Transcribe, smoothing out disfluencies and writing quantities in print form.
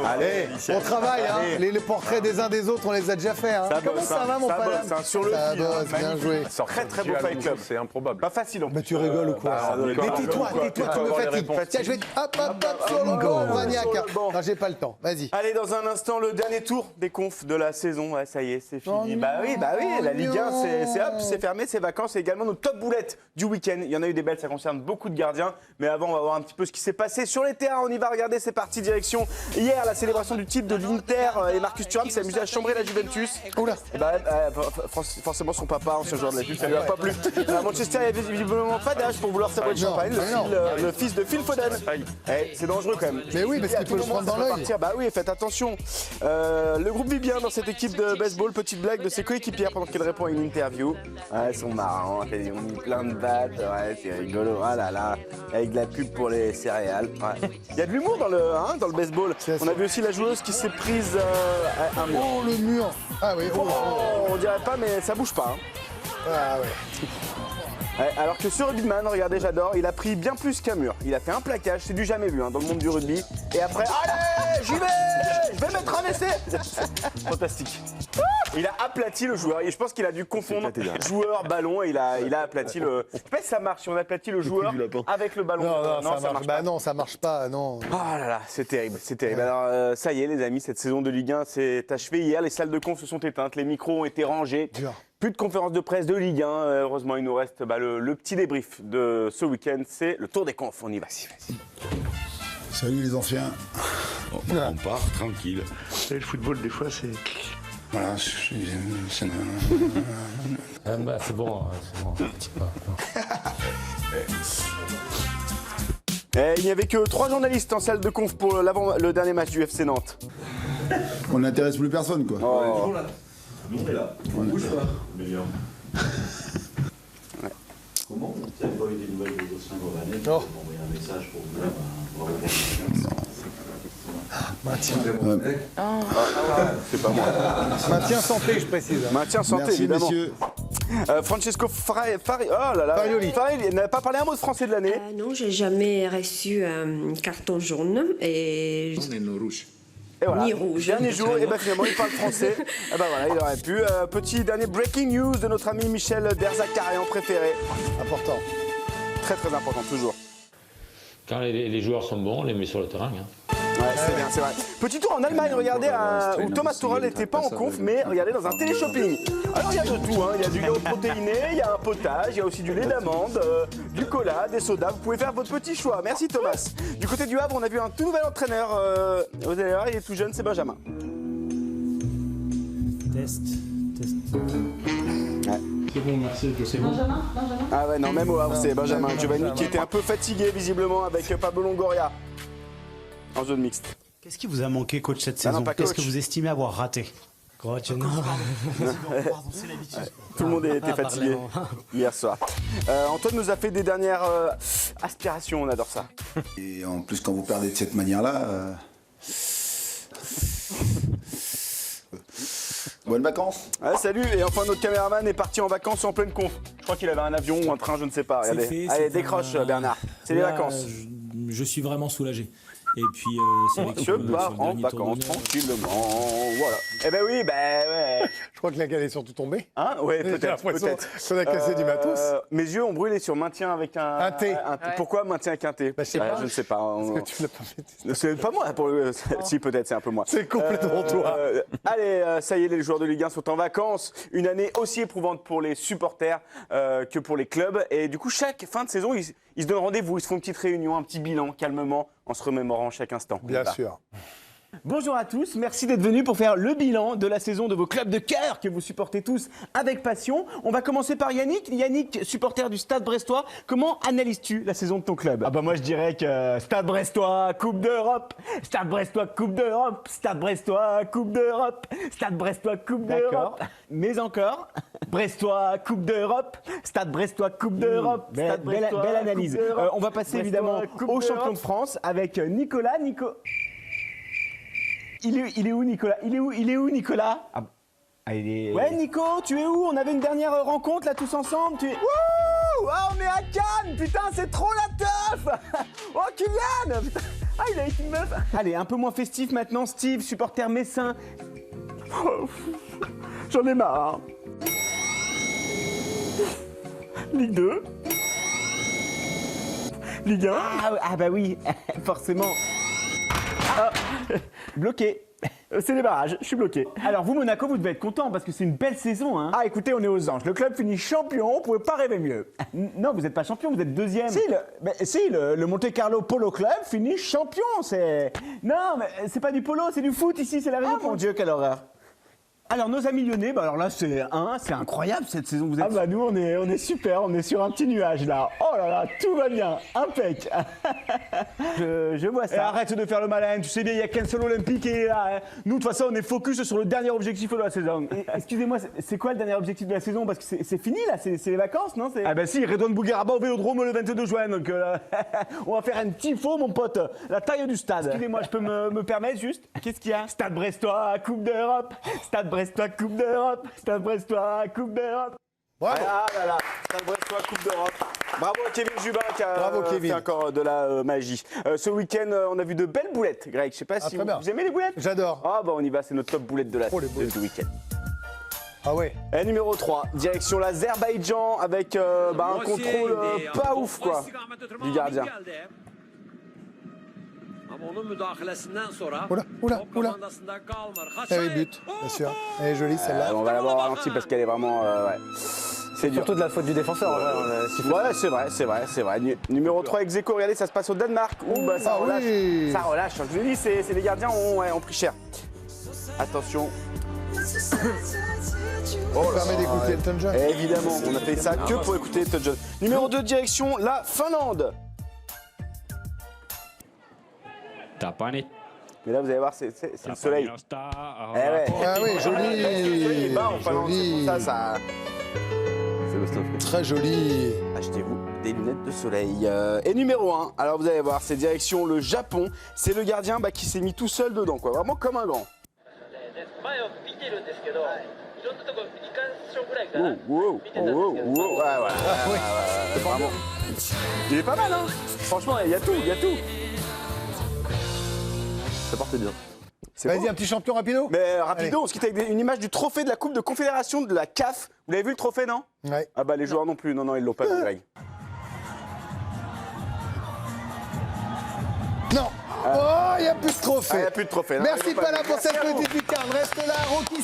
Allez, on travaille, hein. Les portraits des uns des autres, on les a déjà fait. Hein. Comment ça va, mon Paname? Sur le Ça bosse, bien joué. Très très beau Fight Club. C'est improbable. Pas facile. Mais tu rigoles ou quoi? Mais tais-toi, tu me fatigues. Tiens, je vais hop, sur le go, Bragnac. Non, j'ai pas le temps, vas-y. Allez, dans un instant, le dernier tour des confs de la saison. Ouais, ça y est, c'est fini. Bah oui, la Ligue 1, c'est fermé, c'est vacances. C'est également nos top boulettes du week-end. Il y en a eu des belles, ça concerne beaucoup de gardiens. Mais avant, on va voir un petit peu ce qui s'est passé sur les terrains. On y va regarder, c'est parti, direction. Hier, la célébration du titre de l'Inter et Marcus Thuram s'est amusé à chambrer la Juventus. Oula. Forcément, son papa, ancien joueur de la Juve, ça lui a pas plu. À Manchester, il n'y avait visiblement pas d'âge pour vouloir sa boîte de champagne. Le fils de Phil Foden. C'est dangereux quand même. Mais oui, parce qu'il peut le prendre dans l'œil. Bah oui, faites attention. Le groupe vit bien dans cette équipe de baseball. Petite blague de ses coéquipières pendant qu'il répond à une interview. Ouais, ils sont marrants, ils ont mis plein de battes. Ouais, c'est rigolo. Ah là là, avec de la pub pour les céréales. Ouais. Il y a de l'humour dans le baseball. On a vu aussi la joueuse qui s'est prise un mur. Oh, le mur. Ah oui, On dirait pas, mais ça bouge pas. Ah ouais. Ouais, alors que ce rugbyman, regardez, j'adore, il a pris bien plus qu'un mur. Il a fait un plaquage, c'est du jamais vu dans le monde du rugby. Et après, allez, j'y vais, je vais mettre un essai. Fantastique. Il a aplati le joueur. Et je pense qu'il a dû confondre joueur, ballon. Et il a aplati le. Je sais pas si ça marche, si on aplatit le joueur avec le ballon. Non, ça marche pas. Non, ça marche pas, non. Oh là là, c'est terrible, c'est terrible. Alors, ça y est, les amis, cette saison de Ligue 1 s'est achevée hier. Les salles de conf se sont éteintes, les micros ont été rangés. Dur. Plus de conférences de presse de Ligue 1. Heureusement, il nous reste le petit débrief de ce week-end. C'est le tour des confs. On y va. Salut les anciens. On part tranquille. Le football, des fois, c'est. Voilà, C'est bon, c'est bon. Il n'y avait que 3 journalistes en salle de conf pour le dernier match du FC Nantes. on n'intéresse plus personne, quoi. Oh. On est là. On bouge pas. Meilleur. Comment vous n'avez pas eu des nouvelles de Gosselin Govanet? Vous m'avez envoyé un message pour vous dire bravo. Maintien. C'est pas moi. Maintien santé, je précise. Maintien santé, Merci, évidemment. messieurs. Francesco Farioli. Il n'a pas parlé un mot de français de l'année. Non, j'ai jamais reçu un carton jaune et On est nos rouges. Et voilà. Ni rouge. Dernier jour, et finalement il parle français. Et voilà, il aurait pu. Petit dernier breaking news de notre ami Michel Derzakarian préféré. Important. Très très important toujours. Quand les joueurs sont bons, on les met sur le terrain. Ouais, c'est bien, c'est vrai. Petit tour en Allemagne, regardez, où Thomas Tuchel n'était pas en conf, mais regardez dans un télé-shopping. Alors il y a de tout, hein. Il y a du yaourt protéiné, il y a un potage, il y a aussi du lait d'amande, du cola, des sodas. Vous pouvez faire votre petit choix. Merci Thomas. Du côté du Havre, on a vu un tout nouvel entraîneur. Vous allez voir, il est tout jeune, c'est Benjamin. Test. Ouais. C'est bon, merci, c'est bon. Benjamin. Ah ouais, non, même au Havre, c'est Benjamin. Giovanni qui était un peu fatigué visiblement avec Pablo Longoria en zone mixte. Qu'est-ce qui vous a manqué, coach, cette Ah non, saison? pas Qu'est-ce coach. que vous estimez avoir raté? Coach, non. Pardon, c'est l'habitude. Tout le monde était fatigué hier soir. Antoine nous a fait des dernières aspirations, on adore ça. Et en plus, quand vous perdez de cette manière-là... Bonnes vacances. Ouais, salut, et enfin notre caméraman est parti en vacances en pleine conf. Je crois qu'il avait un avion ou un train, je ne sais pas. Regardez. Allez, décroche Bernard, c'est les vacances. Je suis vraiment soulagé. Et puis, c'est vrai que Je pars en vacances tranquillement, voilà. Eh ben oui, ben ouais. Je crois que la gale est surtout tombée. Hein? Ouais, J'ai peut-être, l'impression peut-être. qu'on a cassé du matos. Mes yeux ont brûlé sur maintien avec un T. Pourquoi maintien avec un T? Bah, je sais pas. Je ne sais pas. Parce que tu l'as pas fait. C'est pas moi, pour le... si peut-être, c'est un peu moi. C'est complètement toi. Allez, ça y est, les joueurs de Ligue 1 sont en vacances. Une année aussi éprouvante pour les supporters que pour les clubs. Et du coup, chaque fin de saison, ils se donnent rendez-vous, ils se font une petite réunion, un petit bilan, calmement, en se remémorant chaque instant. Bien sûr. Bonjour à tous, merci d'être venus pour faire le bilan de la saison de vos clubs de cœur que vous supportez tous avec passion. On va commencer par Yannick. Yannick, supporter du Stade Brestois, comment analyses-tu la saison de ton club? Moi je dirais que Stade Brestois, Coupe d'Europe, Stade Brestois, Coupe d'Europe, Stade Brestois, Coupe d'Europe, Stade Brestois, Coupe d'Europe. Mais encore, Brestois, Coupe d'Europe, Stade Brestois, Coupe d'Europe. Belle analyse. On va passer évidemment au champion de France avec Nicolas. Il est où Nicolas? Il est où Nicolas? Ouais Nico, tu es où? On avait une dernière rencontre là tous ensemble. Wouh! Oh, on est à Cannes. Putain, c'est trop la teuf. Oh Kylian, putain. Ah, il a été une meuf. Allez, un peu moins festif maintenant, Steve, supporter messin. Oh, j'en ai marre. Ligue 2. Ligue 1. Ah bah oui, forcément. Ah, bloqué. C'est les barrages, je suis bloqué. Alors vous, Monaco, vous devez être content parce que c'est une belle saison. Hein. Ah écoutez, on est aux anges. Le club finit champion, on pouvait pas rêver mieux. Non, vous n'êtes pas champion, vous êtes deuxième. Si, le Monte Carlo Polo Club finit champion. Non, mais c'est pas du polo, c'est du foot ici, c'est la raison. Ah mon Dieu, quelle horreur. Alors nos amis lyonnais, bah alors là c'est incroyable cette saison. Vous êtes... Ah bah nous on est super, on est sur un petit nuage là. Oh là là, tout va bien, impec. je vois ça. Et arrête de faire le malin, tu sais bien il y a qu'un seul olympique et là, hein. Nous de toute façon on est focus sur le dernier objectif de la saison. Excusez-moi, c'est quoi le dernier objectif de la saison? Parce que c'est fini là, c'est les vacances, non? Ah bah si, Redouane Bougueraba au Vélodrome le 22 juin, donc on va faire un tifo mon pote, la taille du stade. Excusez-moi, je peux me permettre juste? Qu'est-ce qu'il y a? Stade Brestois, Coupe d'Europe, Stade Brestois, Coupe d'Europe, Stade Brestois, Coupe d'Europe. Bravo. Ah là là, Stade Brestois, Coupe d'Europe. Bravo à Kevin Jubin qui a fait encore de la magie. Ce week-end, on a vu de belles boulettes, Greg. Je sais pas si vous aimez les boulettes. J'adore. Ah bah on y va, c'est notre top boulette de la du week-end. Ah ouais. Et numéro 3, direction l'Azerbaïdjan avec un contrôle pas ouf quoi du gardien. Oula. Eh oui, but, bien sûr. Elle est jolie celle-là. On va l'avoir ralenti parce qu'elle est vraiment... ouais. C'est dur. Surtout de la faute du défenseur. Ouais, c'est vrai. Numéro 3, ex-aequo, regardez, ça se passe au Danemark. Bah, ça relâche. Oui. Ça relâche. Je vous ai dit, c'est les gardiens ont pris cher. Attention. Ça permet d'écouter Elton John. Évidemment, on a fait ça que pour écouter Elton John. Numéro 2, direction la Finlande. Mais là, vous allez voir, c'est le soleil. Ah oui, joli. Joli. Ça. Très joli. Achetez-vous des lunettes de soleil. Et numéro 1, alors vous allez voir, c'est direction le Japon. C'est le gardien qui s'est mis tout seul dedans, quoi. Vraiment comme un grand. Wow. Ouais, voilà. Vraiment. Il est pas mal, hein. Franchement, il y a tout. Ça porte bien. Vas-y, un petit champion rapido. Mais rapido, on se quitte avec une image du trophée de la Coupe de Confédération de la CAF. Vous l'avez vu le trophée, non? Ouais. Ah bah les joueurs non plus, non, ils l'ont pas vu, Greg. Non. Oh, il n'y a plus de trophée. Il n'y a plus de trophée. Merci Pala pour cette petite lucarne. Reste là, Rocky.